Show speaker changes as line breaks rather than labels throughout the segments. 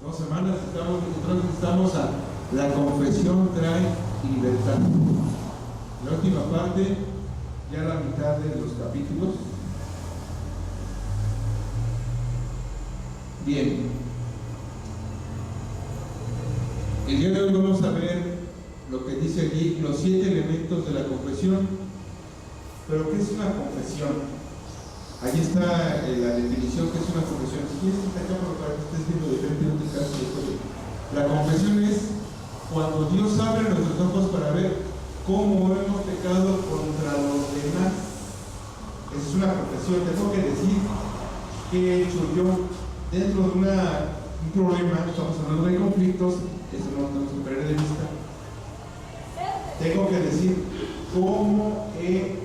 2 semanas estamos a la confesión trae libertad. La última parte, ya la mitad de los capítulos. Bien. El día de hoy vamos a ver lo que dice aquí, los 7 elementos de la confesión. Pero ¿qué es una confesión? Ahí está la definición que es una confesión. Si quieres esta cámara para que estés viendo de frente, no te cases. La confesión es cuando Dios abre nuestros ojos para ver cómo hemos pecado contra los demás. Esa es una confesión. Tengo que decir qué he hecho yo dentro de un problema. Estamos hablando de conflictos, eso no tenemos que perder de vista. Tengo que decir cómo he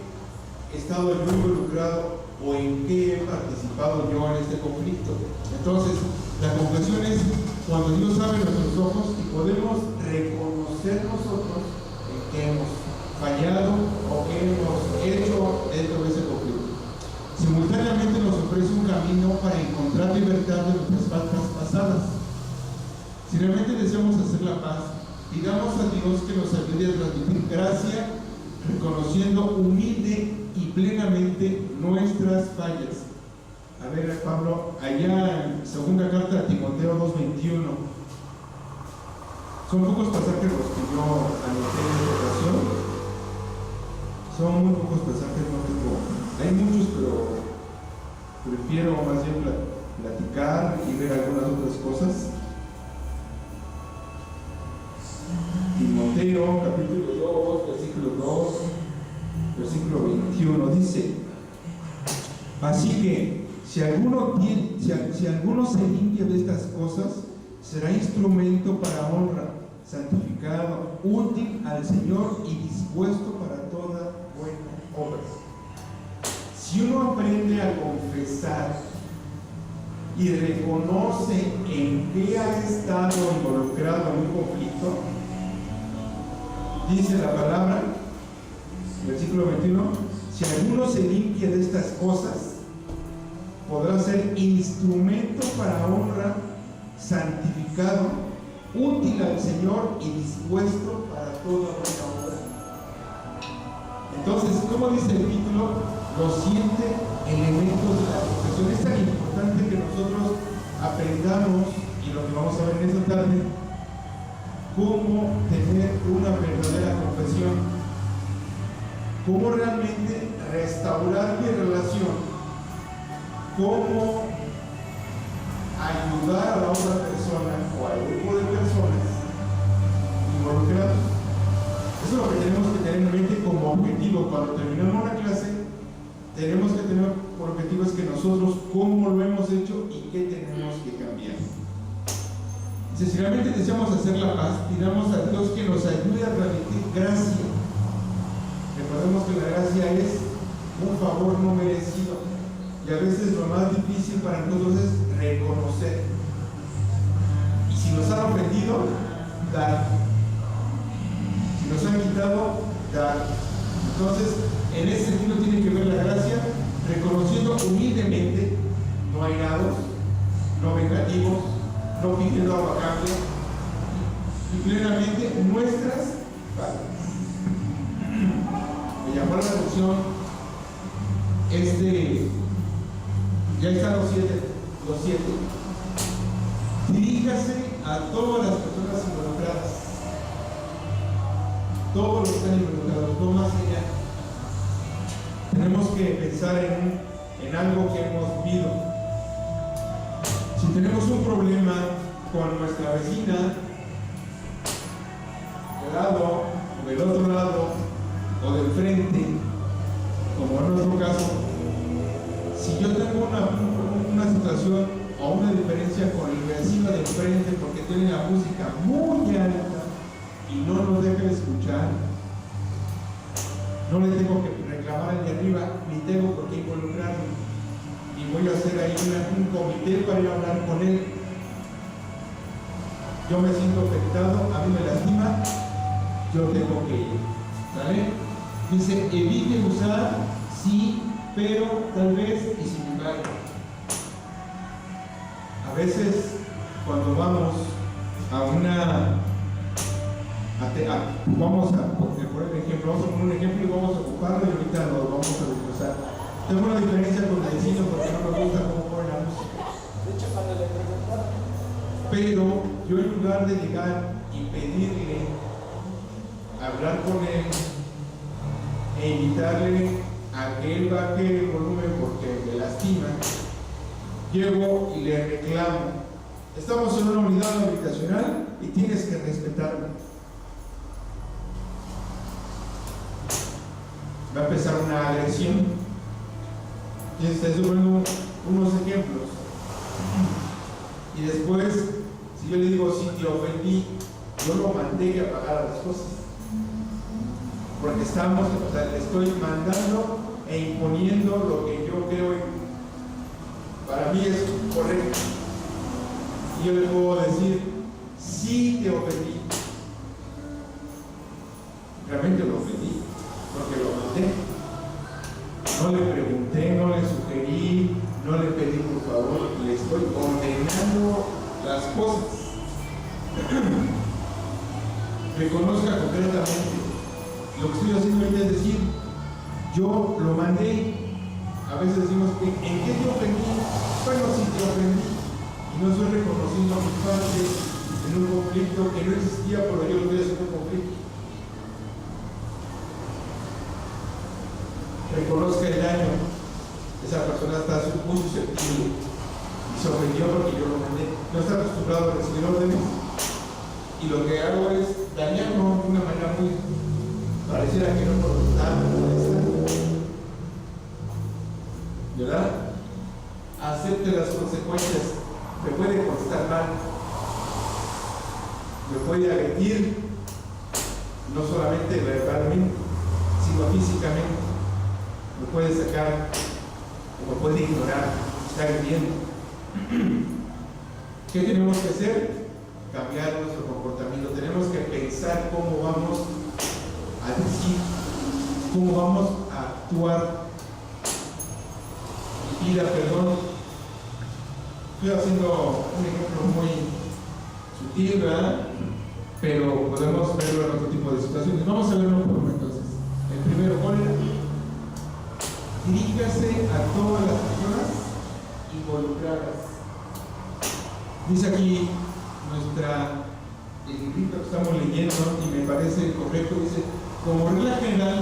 estado yo involucrado o en qué he participado yo en este conflicto. Entonces, la confesión es cuando Dios abre nuestros ojos y podemos reconocer nosotros en qué hemos fallado o qué hemos hecho dentro de ese conflicto. Simultáneamente nos ofrece un camino para encontrar libertad de nuestras faltas pasadas. Si realmente deseamos hacer la paz, pidamos a Dios que nos ayude a transmitir gracia, reconociendo humilde y plenamente nuestras fallas. A ver, Pablo, allá en segunda carta a Timoteo 2:21, son pocos pasajes los que yo anoté en esta ocasión. Son muy pocos pasajes, no tengo, hay muchos, pero prefiero más bien platicar y ver algunas otras cosas. Timoteo capítulo 2, versículo 2, versículo 21 dice: así que si alguno se limpia de estas cosas, será instrumento para honra, santificado, útil al Señor y dispuesto para toda buena obra. Si uno aprende a confesar y reconoce en qué ha estado involucrado en un conflicto, dice la palabra, versículo 21, si alguno se limpia de estas cosas, podrá ser instrumento para honra, santificado, útil al Señor y dispuesto para toda buena obra. Entonces, ¿cómo dice el título? Los 7 elementos de la confesión. Es tan importante que nosotros aprendamos, y lo que vamos a ver en esta tarde, cómo tener una verdadera confesión, cómo realmente restaurar mi relación, cómo ayudar a la otra persona o al grupo de personas involucrados. Eso es lo que tenemos que tener en mente como objetivo. Cuando terminamos una clase, tenemos que tener por objetivo es que nosotros cómo lo hemos hecho y qué tenemos que cambiar. Si realmente deseamos hacer la paz, pidamos a Dios que nos ayude a transmitir gracia. Recordemos que la gracia es un favor no merecido, y a veces lo más difícil para nosotros es reconocer. Y si nos han ofendido, dar. Si nos han quitado, dar. Entonces, en ese sentido tiene que ver la gracia, reconociendo humildemente, no airados, no vengativos, no pidiendo algo a cambio, y plenamente nuestras faltas. Me llamó la atención ya están los 7. Diríjase a todas las personas involucradas, todos los que están involucrados, no más allá. Tenemos que pensar en algo que hemos vivido. Si tenemos un problema con nuestra vecina, del lado, o del otro lado, o del frente, como en nuestro caso, si yo tengo una situación o una diferencia con el vecino del frente porque tiene la música muy alta y no nos deja de escuchar, no le tengo que reclamar al de arriba, ni tengo por qué involucrarme, y voy a hacer ahí un comité para ir a hablar con él. Yo me siento afectado, a mí me lastima, yo tengo que ir, ¿vale? Dice, evite usar sí, pero, tal vez y sin embargo. A veces cuando vamos a una vamos a poner un ejemplo, vamos a poner un ejemplo y vamos a ocuparlo y ahorita lo vamos a desglosar. Tengo una diferencia con el vecino porque no me gusta cómo pone la música.
De hecho, cuando le preguntaron.
Pero yo, en lugar de llegar y pedirle, hablar con él e invitarle a que él baje el volumen porque me lastima, llego y le reclamo: estamos en una unidad habitacional y tienes que respetarme. Va a empezar una agresión. Y estoy subiendo unos ejemplos. Y después, si yo le digo: si te ofendí, yo lo mandé que apagara las cosas. Porque le estoy mandando e imponiendo lo que yo creo para mí es correcto. Y yo le puedo decir: sí te ofendí. Realmente lo ofendí, porque lo mandé. No le pregunté, no le sugerí, no le pedí por favor, le estoy ordenando las cosas. Reconozca concretamente. Lo que estoy haciendo ahorita es decir: yo lo mandé. A veces decimos: ¿en qué te ofendí? Bueno, sí te ofendí. Y no estoy reconociendo mi parte en un conflicto que no existía, pero yo lo estoy haciendo un conflicto. Reconozca el daño. Esa persona está muy susceptible y se ofendió porque yo lo mandé. No está acostumbrado a recibir órdenes y lo que hago es dañarlo de una manera muy pareciera que no protestar, ¿verdad? Acepte las consecuencias. Me puede contestar mal, me puede agredir, no solamente verbalmente, sino físicamente. Me puede sacar o me puede ignorar, está agrediendo. ¿Qué tenemos que hacer? Cambiar nuestro comportamiento. Tenemos que pensar cómo vamos a decir, cómo vamos a actuar. Y pida perdón. Estoy haciendo un ejemplo muy sutil, ¿verdad? Pero podemos verlo en otro tipo de situaciones. Vamos a verlo por un momento entonces. El primero, ¿cuál era? Diríjase a todas las personas involucradas. Dice aquí el librito que estamos leyendo y me parece correcto, dice: como regla general,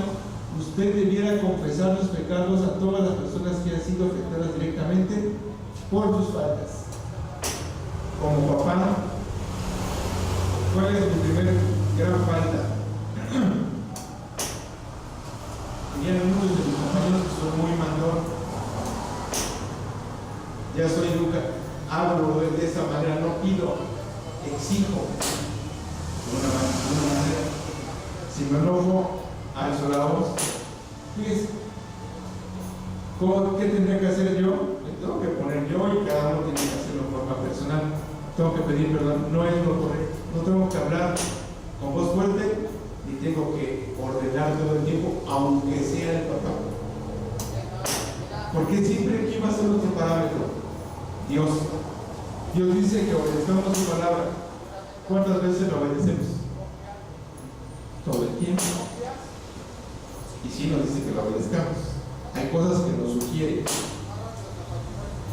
usted debiera confesar sus pecados a todas las personas que han sido afectadas directamente por sus faltas. Como papá, ¿cuál es mi primer gran falta? Tenían muchos de mis compañeros que son muy mandón. Ya soy educado, hablo de esa manera, no pido, exijo de una manera. Si me enojo, alzo la voz. Fíjense, ¿qué tendría que hacer yo? Me tengo que poner yo y cada uno tiene que hacerlo de forma personal. Tengo que pedir perdón, no es lo correcto. No tengo que hablar con voz fuerte ni tengo que ordenar todo el tiempo, aunque sea el papá. Porque siempre, ¿quién va a ser nuestro parámetro? Dios. Dios dice que obedezcamos su palabra. ¿Cuántas veces lo obedecemos? Todo el tiempo. Y sí nos dice que lo obedezcamos. Hay cosas que nos sugiere.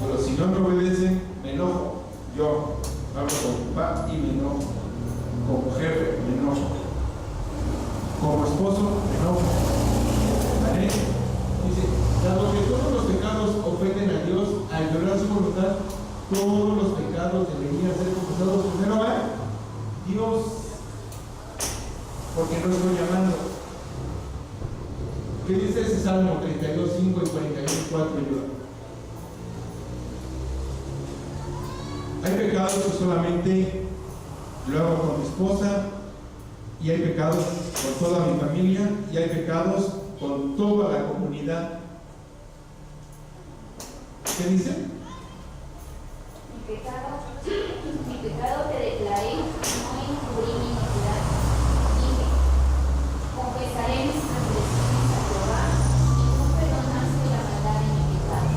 Pero si no me obedecen, me enojo. Yo hablo con mi papá y me enojo. Como jefe, me enojo. Como esposo, me enojo. ¿Vale? Dice: dado que todos los pecados ofenden a Dios, al violar su voluntad, todos los pecados deberían ser confesados primero a Dios, porque no estoy llamando. ¿Qué dice ese Salmo 32, 5 y 41, 4? Hay pecados que solamente lo hago con mi esposa, y hay pecados con toda mi familia, y hay pecados con toda la comunidad. ¿Qué dice?
Mi pecado te declaré, no encubrí mi iniquidad. Dije: confesaré mis transgresiones a Jehová, y tú perdonaste la maldad de mi pecado.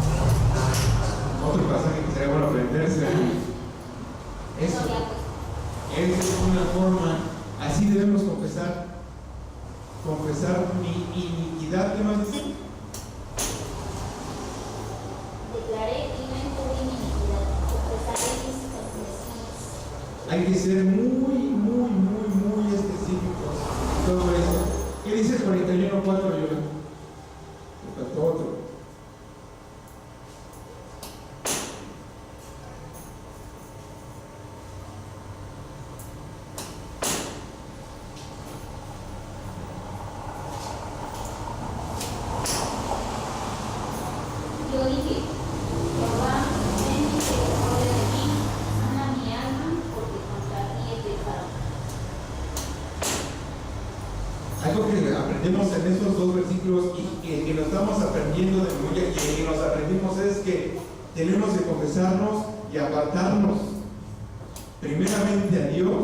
Otro pasaje que sería bueno aprenderse es Esa es una forma, así debemos confesar mi iniquidad. ¿Qué más dice?
Declaré y no encubrí mi iniquidad, confesaré mis transgresiones.
Hay que ser muy específicos en todo eso. ¿Qué dice el 41.4? Yo me faltó otro.
Yo dije, Jehová, ten misericordia de mí, sana mi alma, porque contra ti he pecado.
Algo que aprendemos en esos dos versículos y que nos estamos aprendiendo de memoria y que nos aprendimos es que tenemos que confesarnos y apartarnos primeramente a Dios.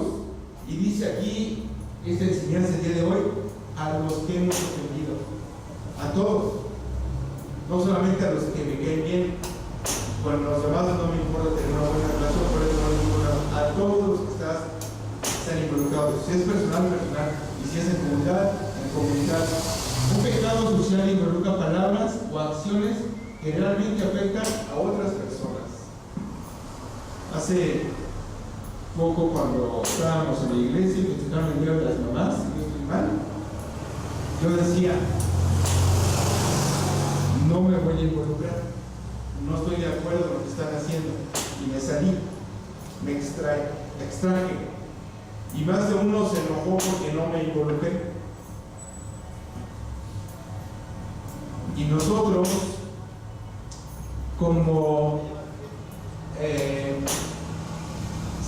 Y dice aquí, esta enseñanza el día de hoy, a los que hemos ofendido, a todos, no solamente a los que me caen bien. Con los demás no me importa tener una buena relación, por eso no digo nada. A todos los que están involucrados, si es personal, y si es en comunidad. Un pecado social involucra palabras o acciones que realmente afectan a otras personas. Hace poco, cuando estábamos en la iglesia y festejaron el día de las mamás, si no estoy mal, yo decía, no me voy a involucrar, no estoy de acuerdo con lo que están haciendo, y me salí, me extraje, y más de uno se enojó porque no me involucré. Y nosotros, como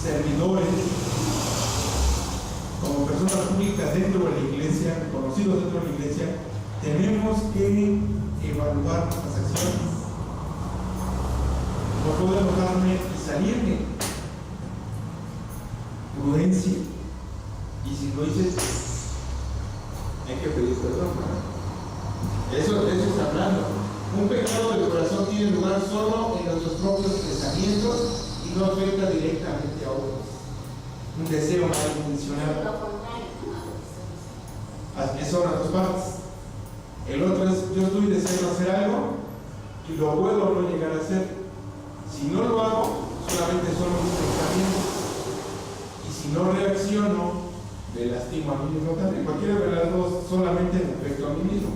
servidores, como personas públicas dentro de la iglesia, conocidos dentro de la iglesia, tenemos que evaluar nuestras acciones. No puedo enojarme y salirme. Prudencia. Y si lo hice, hay que pedir perdón, ¿no? Eso está hablando. Un pecado del corazón tiene lugar solo en nuestros propios pensamientos y no afecta directamente a otros. Un deseo malintencionado.
Lo contrario,
Que son las dos partes. El otro es, yo estoy deseando hacer algo y lo puedo o no llegar a hacer. Si no lo hago, solamente son mis pensamientos. Y si no reacciono, me lastimo a mí mismo también. Cualquiera de las dos solamente me afecto a mí mismo.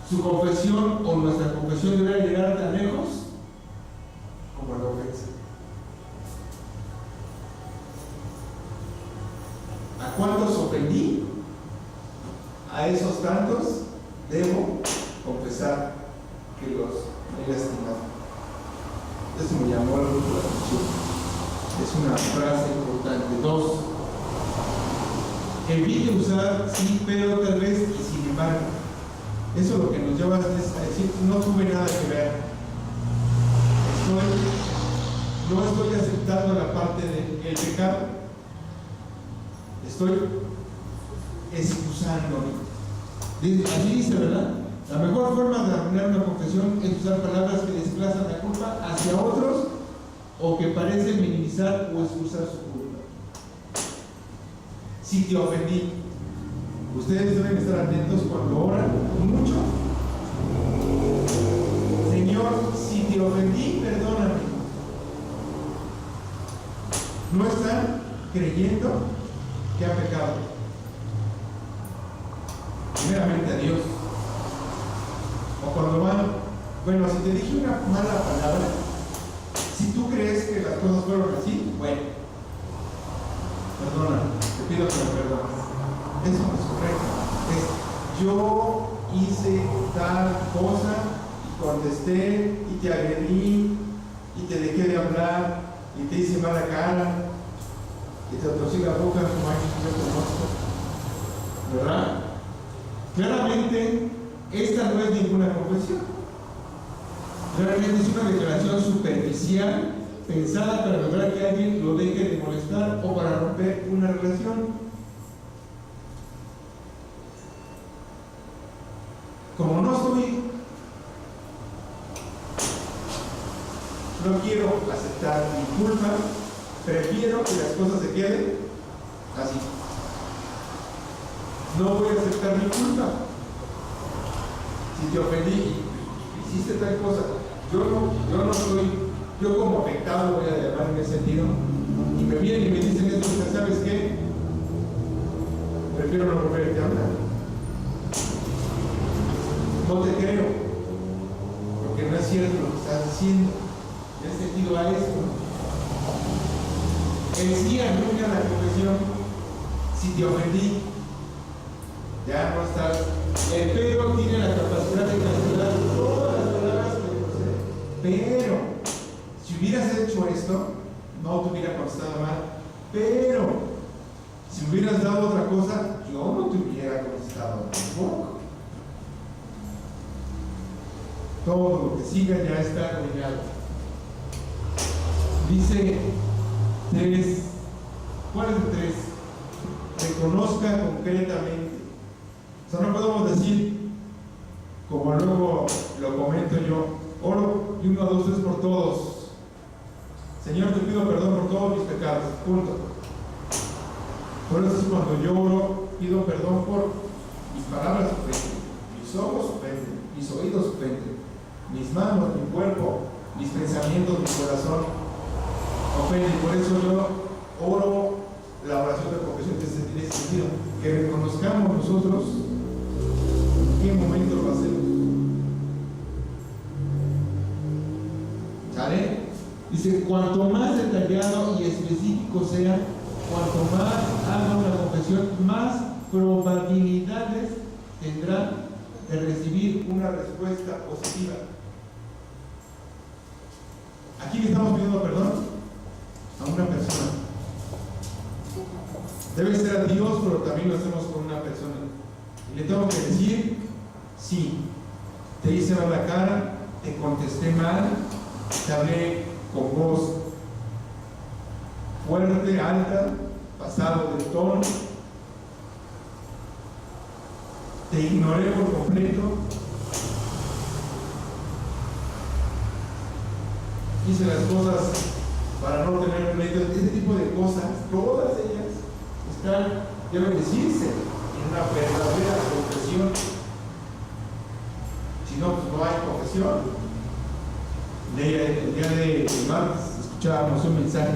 Su confesión o nuestra confesión debe llegar tan lejos como la ofensa. ¿A cuántos ofendí? A esos tantos debo confesar que los he lastimado. Eso me llamó la atención. Es una frase importante. 2. Evite usar sí, pero tal vez y sin embargo. Eso lo que nos lleva a decir, no tuve nada que ver. No estoy aceptando la parte del pecado. Estoy excusándome. Así dice, ¿verdad? La mejor forma de arruinar una confesión es usar palabras que desplazan la culpa hacia otros o que parecen minimizar o excusar su culpa. Si te ofendí, ustedes deben estar atentos cuando oran mucho. Señor, si te ofendí, perdóname. No están creyendo que ha pecado. Primeramente a Dios. O cuando van, bueno, si te dije una mala palabra, si tú crees que las cosas fueron así, bueno, perdona, te pido que me perdones. Eso no es correcto. Yo hice tal cosa y contesté y te agredí y te dejé de hablar y te hice mala cara y te torcí la boca como alguien que yo conozco, ¿verdad? Claramente esta no es ninguna confesión. Realmente es una declaración superficial pensada para lograr que alguien lo deje de molestar o para romper una relación. Como no quiero aceptar mi culpa, prefiero que las cosas se queden así. No voy a aceptar mi culpa. Si te ofendí, hiciste tal cosa, yo como afectado voy a llamar en ese sentido, y me vienen y me dicen esto, ¿sabes qué? Prefiero no volverte a hablar. No te creo, porque no es cierto lo que estás diciendo. En ese sentido a esto. El sí anuncia la confesión. Si te ofendí, ya no estás. El pero tiene la capacidad de cancelar todas las palabras que proceden. Pero, si hubieras hecho esto, no te hubiera contestado mal. Pero, si hubieras dado otra cosa, yo no te hubiera contestado tampoco. Todo lo que siga ya está arruinado. Dice 3. ¿Cuál es el 3? Reconozca concretamente. O sea, no podemos decir, como luego lo comento yo, oro y 1, 2, 3 por todos. Señor, te pido perdón por todos mis pecados. Punto. Por eso es cuando yo oro, pido perdón por mis palabras ofenden, mis ojos ofenden, mis oídos ofenden, mis manos, mi cuerpo, mis pensamientos, mi corazón ofenden. Por eso yo oro la oración de confesión en ese sentido, que reconozcamos nosotros en qué momento lo hacemos. ¿Sale? Dice, cuanto más detallado y específico sea, cuanto más haga una confesión, más probabilidades tendrá de recibir una respuesta positiva. Aquí le estamos pidiendo perdón a una persona. Debe ser a Dios, pero también lo hacemos con una persona. Y le tengo que decir, sí, te hice mal la cara, te contesté mal, te hablé con voz fuerte, alta, pasado del tono, te ignoré por completo, hice las cosas para no tener pleito. Este tipo de cosas, todas ellas deben decirse en una verdadera confesión. Si no, pues no hay confesión. El día de martes escuchábamos un mensaje.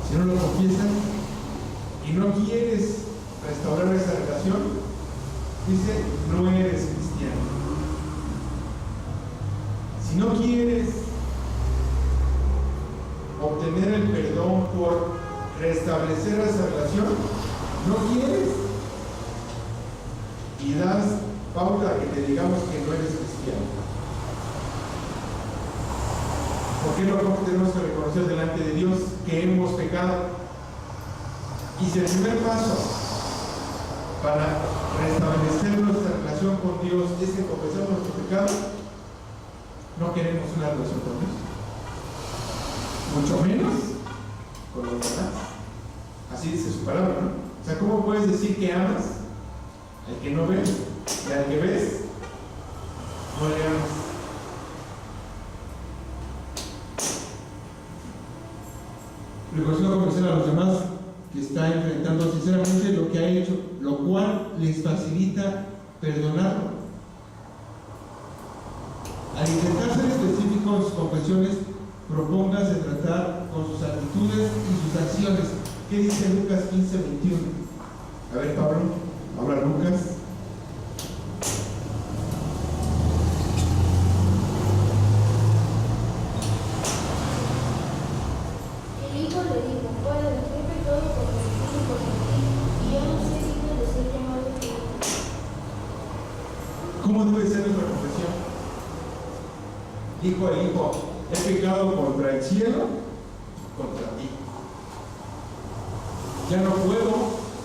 Si no lo confiesas y no quieres restaurar esa relación, dice, no eres cristiano. Si no quieres obtener el perdón por restablecer esa relación, no quieres, y das pauta a que te digamos que no eres cristiano. ¿Por qué no tenemos que reconocer delante de Dios que hemos pecado? Y si el primer paso para restablecer nuestra relación con Dios es que confesamos nuestro pecado, no queremos una relación con Dios, mucho menos con los demás. Así dice su palabra, ¿no? O sea, ¿cómo puedes decir que amas al que no ves, y al que ves no le amas? Reconocer conocer a los demás que está enfrentando sinceramente lo que ha hecho, lo cual les facilita perdonarlo. Al intentar ser específico en sus confesiones, propóngase tratar con sus actitudes y sus acciones. ¿Qué dice Lucas 15:21? A ver, Pablo, habla Lucas.
El hijo le dijo, Padre, he pecado contra el cielo y contra ti, y yo no sé digno de ser llamado tu hijo.
¿Cómo debe ser nuestra confesión? Dijo el hijo, he pecado contra el cielo, contra ti. Ya no puedo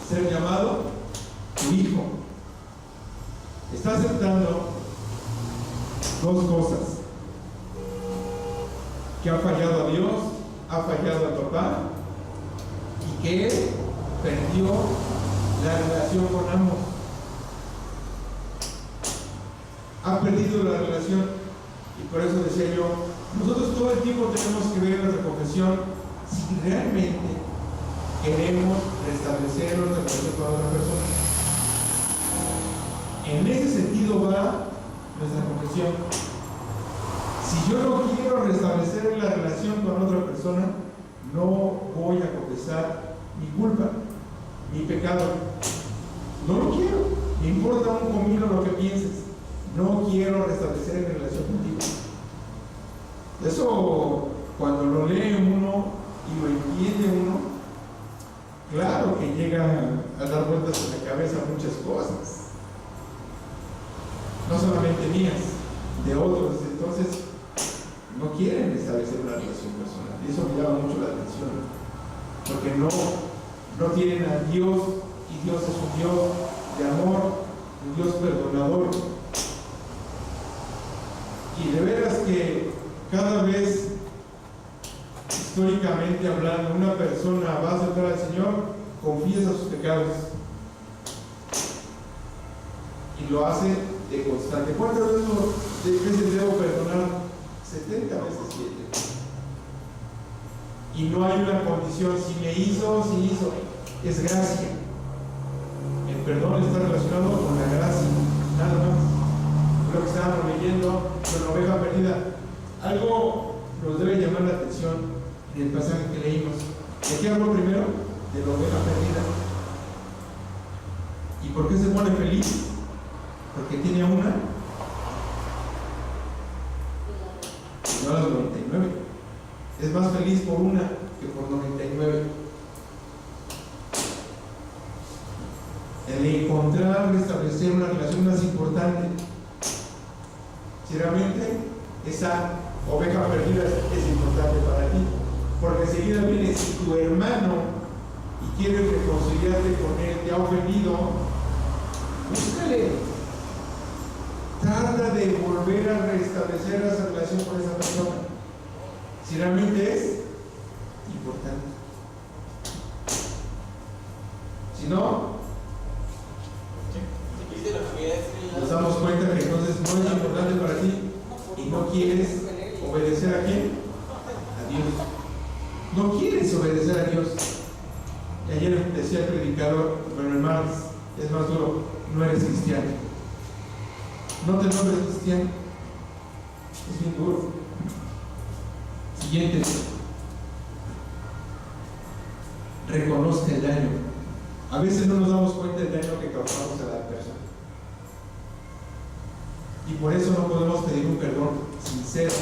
ser llamado tu hijo. Está aceptando dos cosas: que ha fallado a Dios, ha fallado a papá, y que él perdió la relación con ambos. Ha perdido la relación, y por eso decía yo, nosotros todo el tiempo tenemos que ver nuestra confesión si realmente queremos restablecer nuestra relación con otra persona. En ese sentido va nuestra confesión. Si yo no quiero restablecer la relación con otra persona, no voy a confesar mi culpa, mi pecado. No lo quiero. Me importa un comino lo que pienses. No quiero restablecer mi relación contigo. Eso, cuando lo lee uno y lo entiende uno, claro que llega a dar vueltas en la cabeza muchas cosas. No solamente mías, de otros. Entonces, no quieren establecer una relación personal. Y eso me llama mucho la atención. Porque no tienen a Dios, y Dios es un Dios de amor, un Dios perdonador. Y de veras que cada vez, históricamente hablando, una persona va a acercar al Señor, confiesa sus pecados y lo hace de constante. ¿Cuántas veces debo perdonar? 70 veces 7. Y no hay una condición, si me hizo, si hizo, es gracia. El perdón está relacionado con la gracia, nada más. Lo que estábamos leyendo con la oveja perdida. Algo nos debe llamar la atención en el pasaje que leímos. ¿De qué habló primero? De la oveja perdida. ¿Y por qué se pone feliz? Porque tiene una, y no las 99. Es más feliz por una que por 99. El encontrar, restablecer una relación más importante. Si realmente esa oveja perdida es importante para ti, porque enseguida viene, si tu hermano y quieres reconciliarte con él, te ha ofendido, búscale, trata de volver a restablecer esa relación con esa persona, si realmente es importante. Si no, nos damos cuenta que entonces no es importante para ti y no quieres obedecer a quién, a Dios. No quieres obedecer a Dios. Y ayer decía el predicador, bueno, hermanos, es más duro, no eres cristiano. No te nombres cristiano. Es bien duro. Siguiente. Reconozca el daño. A veces no nos damos cuenta del daño que causamos a la persona. Y por eso no podemos pedir un perdón sincero.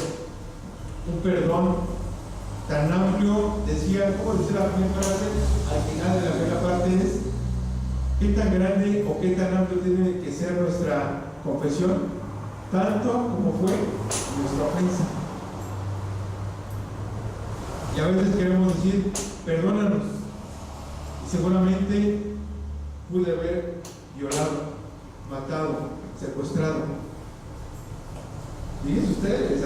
Un perdón tan amplio, decía, ¿cómo dice la primera frase? Al final de la primera parte es, ¿qué tan grande o qué tan amplio tiene que ser nuestra confesión? Tanto como fue nuestra ofensa. Y a veces queremos decir, perdónanos. Y seguramente pude haber violado, matado, secuestrado. Fíjense ustedes,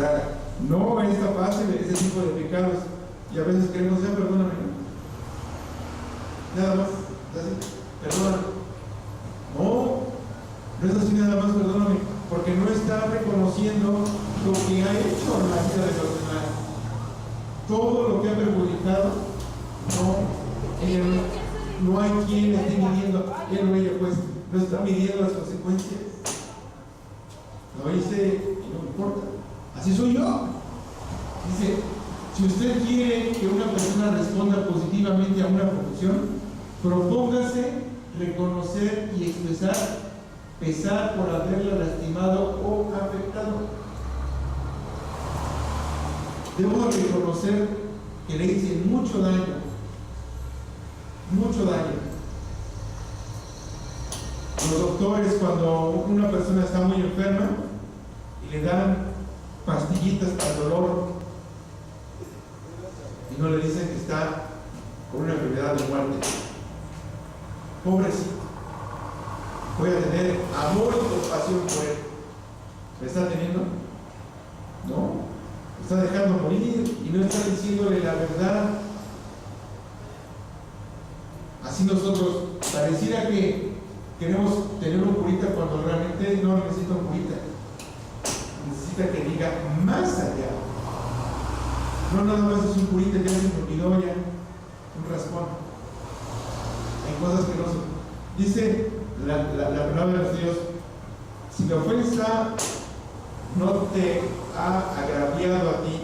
no es tan fácil ese tipo de pecados. Y a veces queremos decir, perdóname. Nada más, así, perdóname. No es así nada más, perdóname, porque no está reconociendo lo que ha hecho en la vida de los demás. Todo lo que ha perjudicado, no hay quien esté midiendo, él o ella pues no está midiendo las consecuencias. Lo hice y no me importa. Así soy yo. Dice, si usted quiere que una persona responda positivamente a una confesión, propóngase reconocer y expresar pesar por haberla lastimado o afectado. Debo reconocer que le hice mucho daño. Mucho daño. Los doctores, cuando una persona está muy enferma y le dan pastillitas para el dolor y no le dicen que está con una enfermedad de muerte, pobrecito, voy a tener amor y compasión por él. ¿Me está teniendo? No, me está dejando morir y no está diciéndole la verdad. Así nosotros pareciera que queremos tener un curita cuando realmente no necesita un curita. Necesita que diga más allá. No nada más es un curita que se me olvidó ya, un raspón. Hay cosas que no se... Dice la palabra de Dios, si la ofensa no te ha agraviado a ti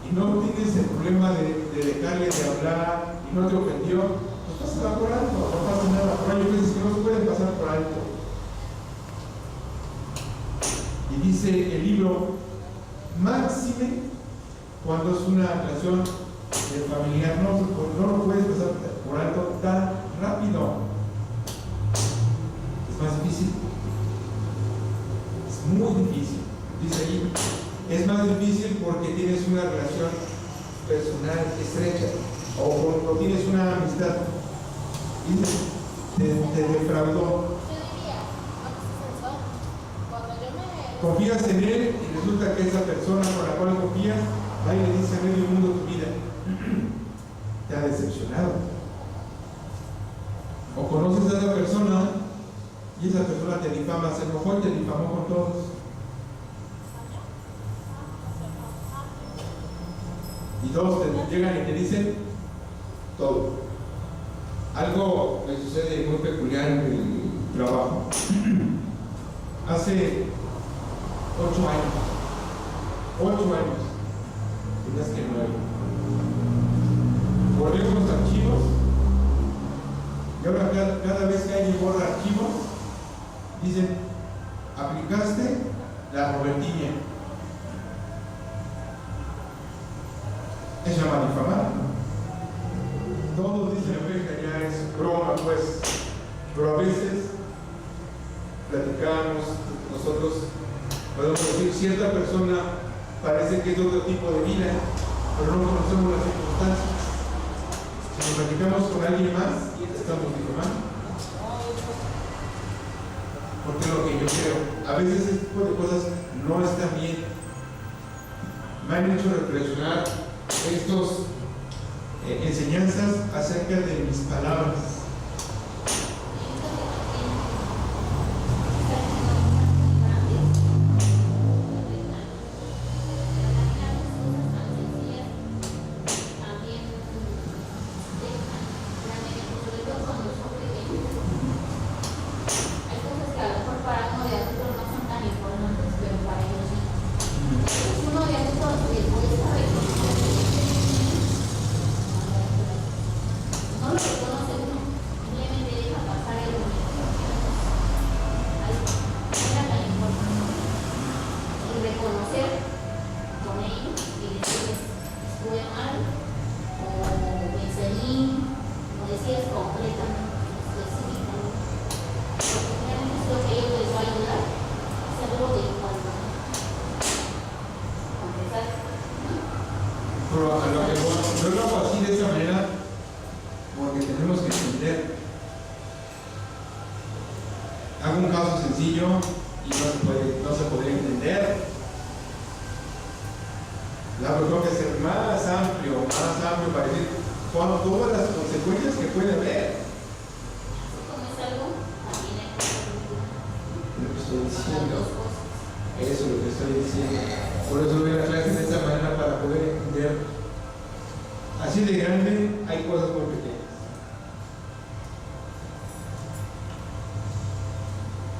y no tienes el problema de dejarle de hablar y no te ofendió, pues pásala por alto, no pasa nada. Pero hay veces que no se pueden pasar por alto. Y dice el libro, máxime cuando es una relación familiar, no lo puedes pasar por alto tan rápido. Es más difícil. Es muy difícil. Dice ahí, es más difícil porque tienes una relación personal estrecha o tienes una amistad. Y te defraudó. Confías en él y resulta que esa persona con la cual confías va y le dice a medio mundo tu vida. Te ha decepcionado. O conoces a esa persona y esa persona te difama, se enojó y te difamó con todos. Y todos te llegan y te dicen todo. Algo me sucede muy peculiar en el trabajo. Hace 8 años, y más que 9. Borré unos archivos y ahora cada vez que alguien borra archivos, dicen, aplicaste la Robertiña. Es llamar difamar. Todos dicen, que ya es broma, pues, pero a veces platicamos, nosotros podemos decir, cierta persona parece que es de otro tipo de vida, pero no conocemos las circunstancias. Si nos platicamos con alguien más, estamos difamando. Porque lo que yo creo, a veces ese tipo de cosas no están bien. Me han hecho reflexionar estas enseñanzas acerca de mis palabras.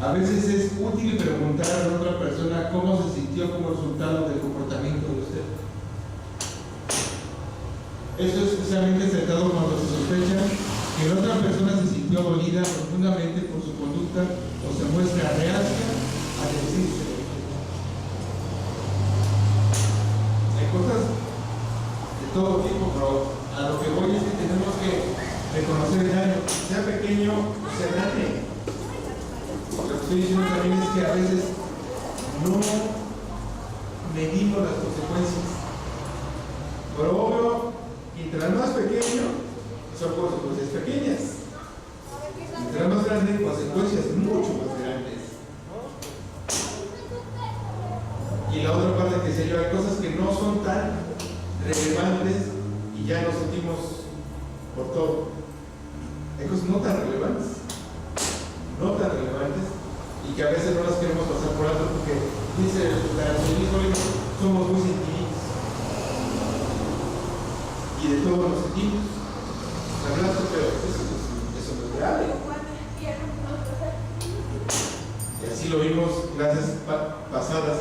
A veces es útil preguntar a la otra persona cómo se sintió como resultado del comportamiento de usted. Esto es especialmente acertado cuando se sospecha que la otra persona se sintió dolida profundamente por su conducta o se muestra reacia a decirse. Hay cosas de todo tipo, pero a lo que voy es que tenemos que reconocer el daño, sea pequeño o sea grande. Lo que estoy diciendo también es que a veces no medimos las consecuencias. Pero obvio, mientras más pequeño, son consecuencias pequeñas. Mientras más grande, consecuencias mucho más grandes. Y la otra parte que sé yo, hay cosas que no son tan relevantes y ya nos sentimos por todo. Hay cosas no tan relevantes. Y que a veces no las queremos pasar por alto porque dice el relacionismo, somos muy sentidos. y de todos los equipos. Hablaste, pero eso no es grave. Y así lo vimos clases pasadas.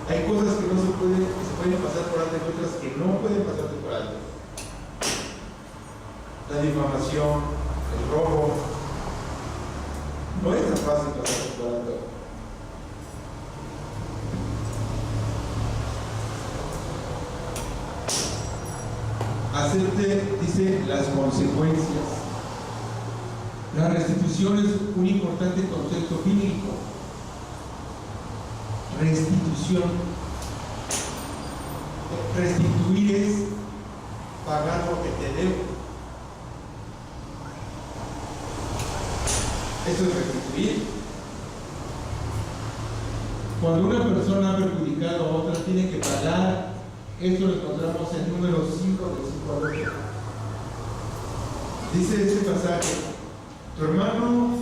Hay cosas que no se pueden pasar por alto y otras que no pueden pasarte por alto. La difamación, el robo, no es tan fácil pasarse por alto. Hacerte, dice, las consecuencias. La restitución es un importante concepto bíblico. Restitución. Restituir es pagar lo que te debo. Eso es restituir. Cuando una persona ha perjudicado a otra, tiene que pagar. Esto lo encontramos en número 5 del 5 al 8. Dice este pasaje: tu hermano,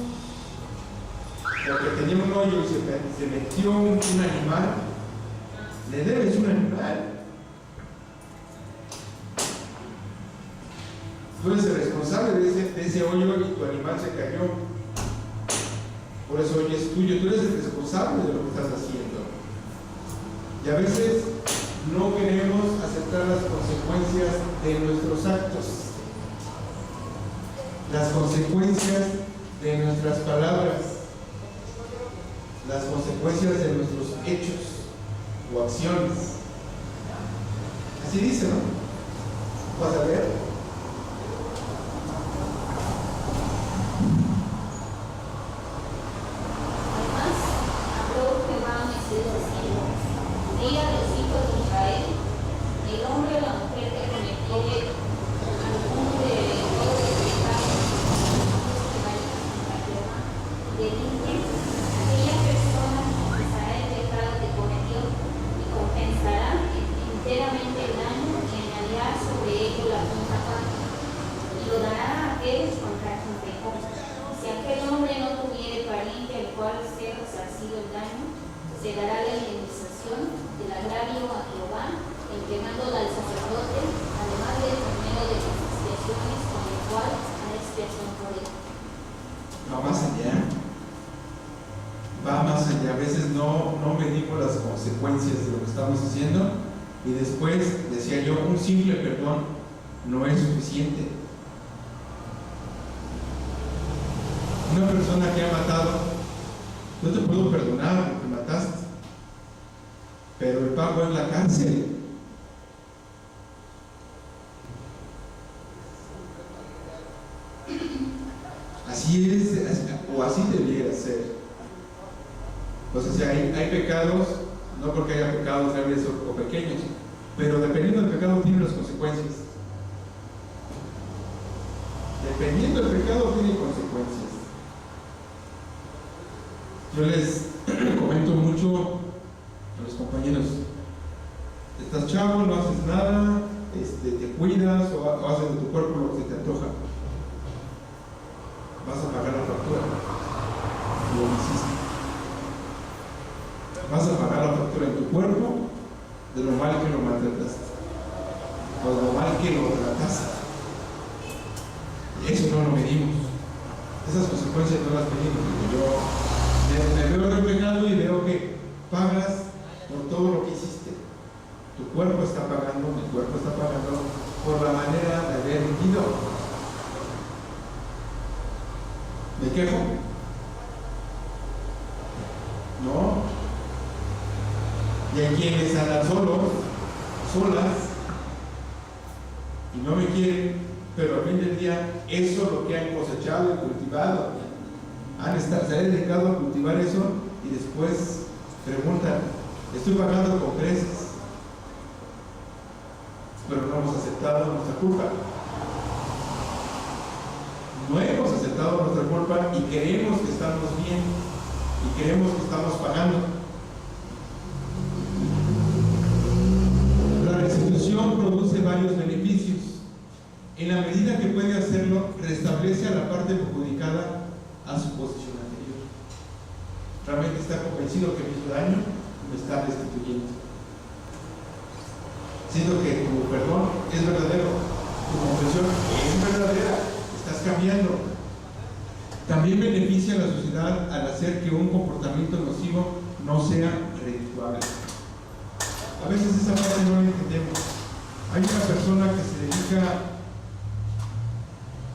porque tenía un hoyo y se metió un animal, le debes un animal. Tú eres el responsable de ese hoyo y tu animal se cayó. Por eso hoy es tuyo, tú eres el responsable de lo que estás haciendo. Y a veces no queremos aceptar las consecuencias de nuestros actos, las consecuencias de nuestras palabras, las consecuencias de nuestros hechos o acciones. Así dice, ¿no? ¿Vas a ver?
Diga a los hijos de Israel, el hombre o la mujer que cometiere algún de todos los pecados que vayan contra Jehová, delinque, aquella persona confesará el pecado que cometió y compensará enteramente el daño y añadirá sobre ello la quinta parte, y lo dará a aquellos contra quien pecó. Si aquel hombre no tuviere pariente al cual sea resarcido el daño, se dará la indemnización del agravio a Jehová, entregándola al sacerdote, además del primero de las expiaciones, con el cual hará expiación por él.
Va más allá. Va más allá. A veces no medimos las consecuencias de lo que estamos haciendo y después, decía yo, un simple perdón no es suficiente. Una persona que ha matado, yo te puedo perdonar porque mataste, pero el pago es la cárcel. Así es, o así debiera ser. Pues, o sea, hay pecados, no porque haya pecados grandes o pequeños, pero dependiendo del pecado tiene las consecuencias. Dependiendo del pecado tiene consecuencias. Yo les comento mucho a los compañeros: estás chavo, no haces nada, te cuidas o haces de tu cuerpo lo que se te antoja. Vas a pagar la factura. Lo hiciste. Vas a pagar la factura en tu cuerpo de lo mal que lo maltrataste o de lo mal que lo trataste. Y eso no lo medimos. Esas consecuencias no las medimos. Yo me veo reflejado y veo que pagas por todo lo que hiciste. Tu cuerpo está pagando, mi cuerpo está pagando por la manera de haber vivido. ¿Me quejo? No. Y hay quienes andan solos, solas, y no me quieren, pero al fin del día eso es lo que han cosechado y cultivado. Se han dedicado a cultivar eso y después preguntan: estoy pagando con creces, pero no hemos aceptado nuestra culpa. No hemos aceptado nuestra culpa y creemos que estamos bien y creemos que estamos pagando. La restitución produce varios beneficios. En la medida que puede hacerlo, restablece a la parte perjudicada a su posición anterior. Realmente está convencido que me hizo daño y me está restituyendo. Siendo que tu perdón es verdadero, tu También beneficia a la sociedad al hacer que un comportamiento nocivo no sea redituable. A veces esa parte no la entendemos. Hay una persona que se dedica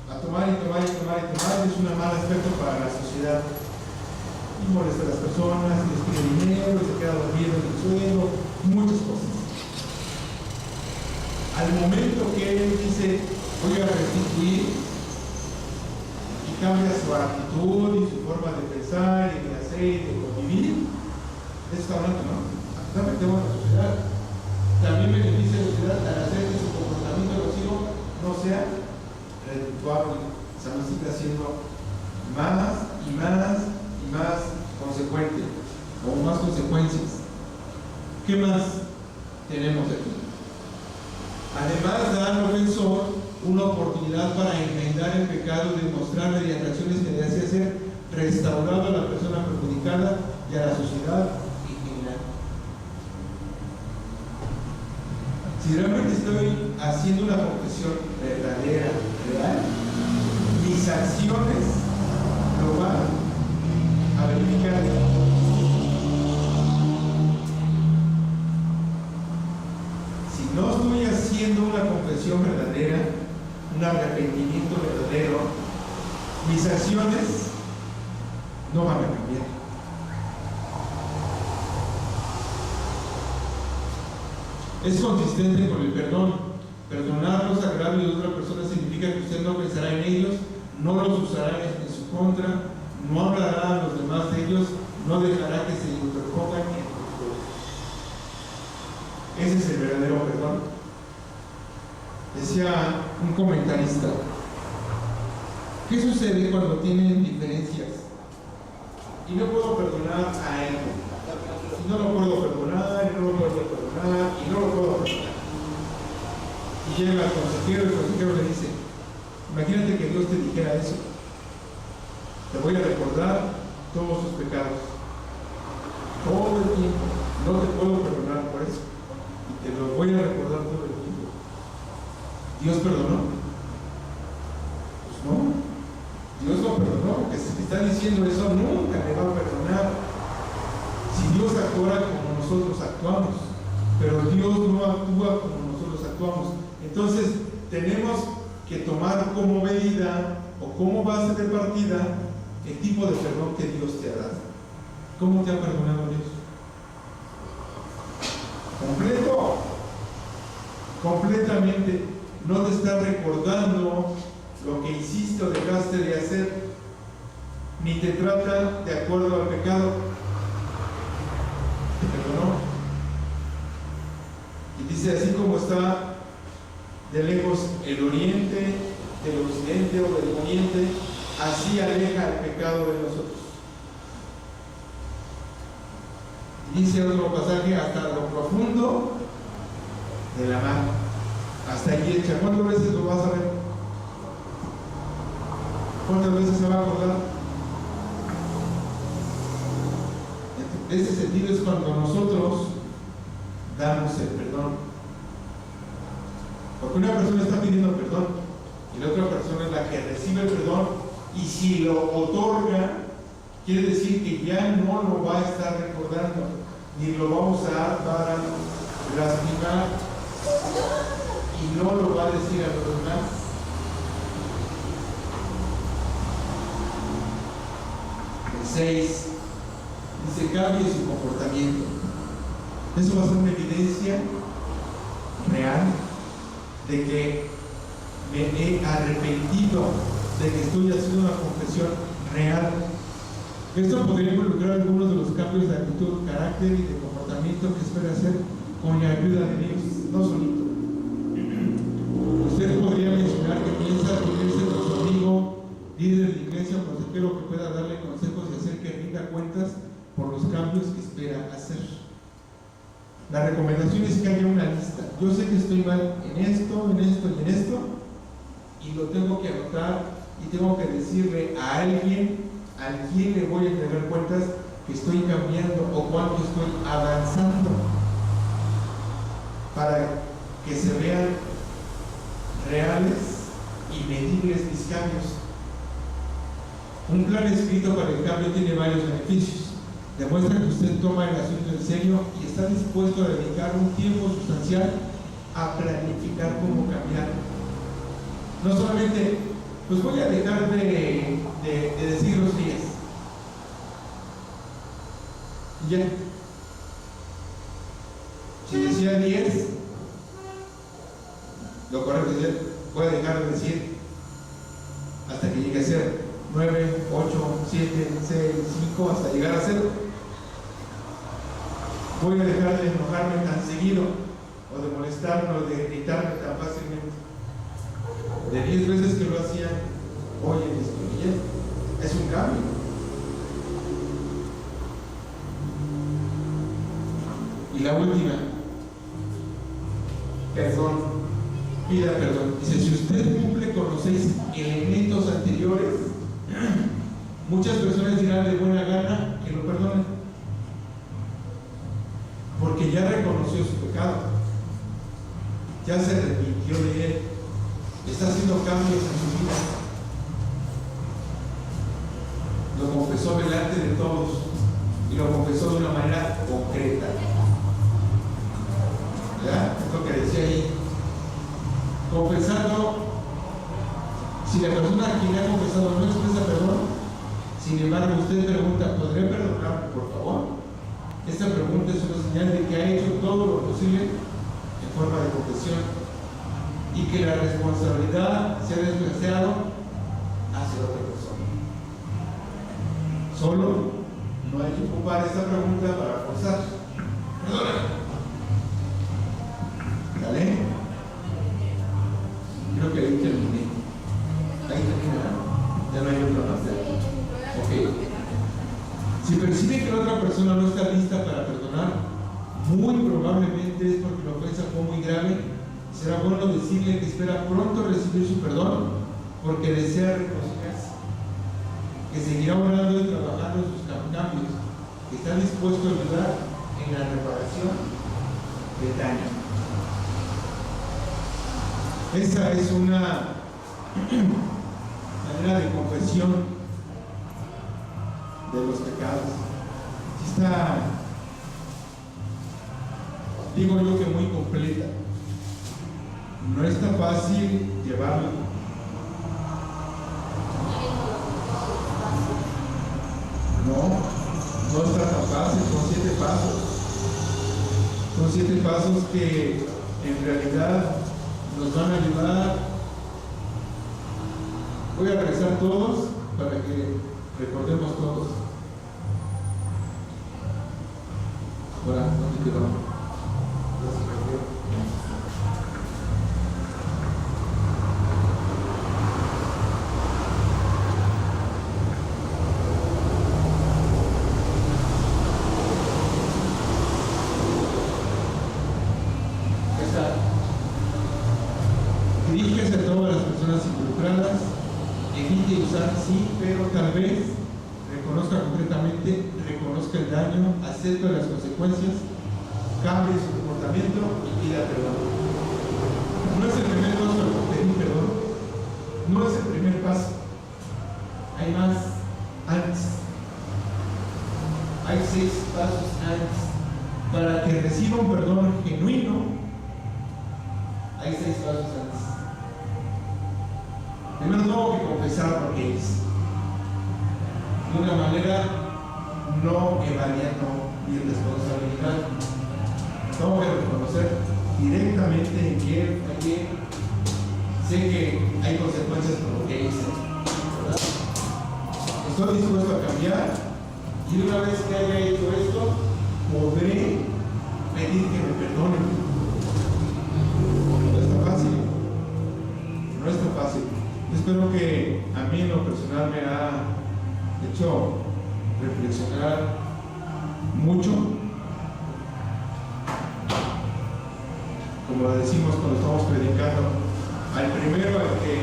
a tomar y tomar y tomar y tomar, es un mal aspecto para la sociedad. Y molesta a las personas, y les pide dinero, y se queda dormido en el suelo, muchas cosas. Al momento que él dice, voy a restituir, y cambia su actitud y su forma de pensar y de hacer y de convivir, de eso está hablando, ¿no? Totalmente bueno a la sociedad. También beneficia a la sociedad al hacer que su comportamiento nocivo no sea redituable, se sigue haciendo más y más y más consecuente, o más consecuencias. ¿Qué más tenemos aquí? Además, da al ofensor una oportunidad para enmendar el pecado y demostrar mediante acciones que le hace ser restaurado a la persona perjudicada y a la sociedad en general. Si realmente estoy haciendo una confesión verdadera, real, mis acciones lo van a verificar. Si no estoy haciendo una confesión verdadera, un arrepentimiento verdadero, mis acciones no van a cambiar. Es consistente con el perdón. Perdonar los agravios de otra persona significa que usted no pensará en ellos, no los usará en su contra, no hablará a los demás de ellos, no dejará que se interpongan en sus. Ese es el verdadero perdón. Decía un comentarista, ¿qué sucede cuando tienen diferencias? Y no puedo perdonar a él. Y no lo puedo perdonar, y no lo puedo perdonar, y no lo puedo perdonar. Y llega el consejero le dice, imagínate que Dios te dijera eso. Te voy a recordar todos tus pecados. Todo el tiempo. No te puedo perdonar por eso. Y te lo voy a recordar todo el tiempo. ¿Dios perdonó? Pues no. Dios no perdonó, porque si te está diciendo eso, nunca me va a perdonar. Si Dios actuara como nosotros actuamos, pero Dios no actúa como nosotros actuamos. Entonces, tenemos que tomar como medida o como base de partida el tipo de perdón que Dios te ha dado. ¿Cómo te ha perdonado Dios? Completo, completamente. No te está recordando lo que hiciste o dejaste de hacer, ni te trata de acuerdo al pecado. Te perdonó. Y dice, así como está de lejos el oriente del occidente o del poniente, así aleja el pecado de nosotros. Y dice otro pasaje, hasta lo profundo de la mar, hasta allí echa. ¿Cuántas veces lo vas a ver? ¿Cuántas veces se va a acordar? En ese sentido es cuando nosotros damos el perdón. Porque una persona está pidiendo perdón y la otra persona es la que recibe el perdón, y si lo otorga, quiere decir que ya no lo va a estar recordando, ni lo va a usar para lastimar, y no lo va a decir a los demás. El 6 dice, cambie su comportamiento. Eso va a ser una evidencia real de que me he arrepentido, de que estoy haciendo una confesión real. Esto podría involucrar algunos de los cambios de actitud, carácter y de comportamiento que espera hacer con la ayuda de Dios, no solito. Usted podría mencionar que piensa reunirse con su amigo, líder de iglesia o consejero que pueda darle consejos y hacer que rinda cuentas por los cambios que espera hacer. La recomendación es que haya una lista. Yo sé que estoy mal en esto, en esto y en esto, y lo tengo que anotar y tengo que decirle a alguien al quien le voy a entregar cuentas que estoy cambiando o cuánto estoy avanzando, para que se vean reales y medibles mis cambios. Un plan escrito para el cambio tiene varios beneficios. Demuestra que usted toma el asunto en serio y está dispuesto a dedicar un tiempo sustancial a planificar cómo cambiar. No solamente, pues voy a dejar de decir los días. Y ya. Si decía 10, lo correcto es voy a dejar de decir hasta que llegue a ser 9, 8, 7, 6, 5, hasta llegar a 0. Voy a dejar de enojarme tan seguido, o de molestarme, o de gritarme tan fácilmente. De 10 veces que lo hacía, hoy en esto, es un cambio. Y la última, perdón, pida perdón. Dice, si usted cumple con los 6 elementos anteriores, muchas personas dirán de buena gana que lo perdonen, porque ya reconoció su pecado, ya se arrepintió de él, está haciendo cambios en su vida, lo confesó delante de todos y lo confesó de una manera concreta. ¿Verdad? Es lo que decía ahí. Confesando, si la persona a quien le ha confesado no expresa perdón, sin embargo usted pregunta, ¿podré perdonarme, por favor? Esta pregunta es una señal de que ha hecho todo lo posible en forma de confesión y que la responsabilidad se ha desplazado hacia otra persona. Solo no hay que ocupar esta pregunta para forzar. Perdóname. ¿Sale? Creo que ahí terminé. Ahí termina. Ya no hay otra más. Ok. Si percibe que la otra persona no está lista para perdonar, muy probablemente es porque la ofensa fue muy grave. Será bueno decirle que espera pronto recibir su perdón, porque desea reconciliarse, que seguirá orando y trabajando en sus cambios, que está dispuesto a ayudar en la reparación del daño. Esa es una manera de confesión de los pecados. Está, digo yo que muy completa. No está fácil llevarla. No está tan fácil. Son 7 pasos. Son 7 pasos que en realidad nos van a ayudar. Voy a regresar todos para que recordemos todos. Ahora, ¿dónde quedó? Diríjese a todas las personas involucradas, evite usar sí, pero tal vez, reconozca concretamente, reconozca el daño, acepte las consecuencias, cambie su comportamiento y pida perdón. No es el primer paso el pedir perdón, no es el primer paso, hay más antes, hay 6 pasos antes. Para que reciba un perdón genuino, hay 6 pasos antes. Primero tengo que confesar lo que es, de una manera no evadiendo mi responsabilidad. Tengo que reconocer directamente en qué fallé. Sé que hay consecuencias por lo que hice, ¿verdad? Estoy dispuesto a cambiar y una vez que haya hecho esto, podré pedir que me perdonen. No está fácil. No está fácil. Espero que a mí en lo personal me ha hecho reflexionar mucho. Como decimos cuando estamos predicando, al primero al que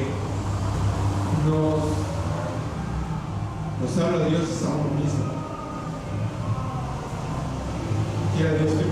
nos habla Dios es a uno mismo. Quiera Dios que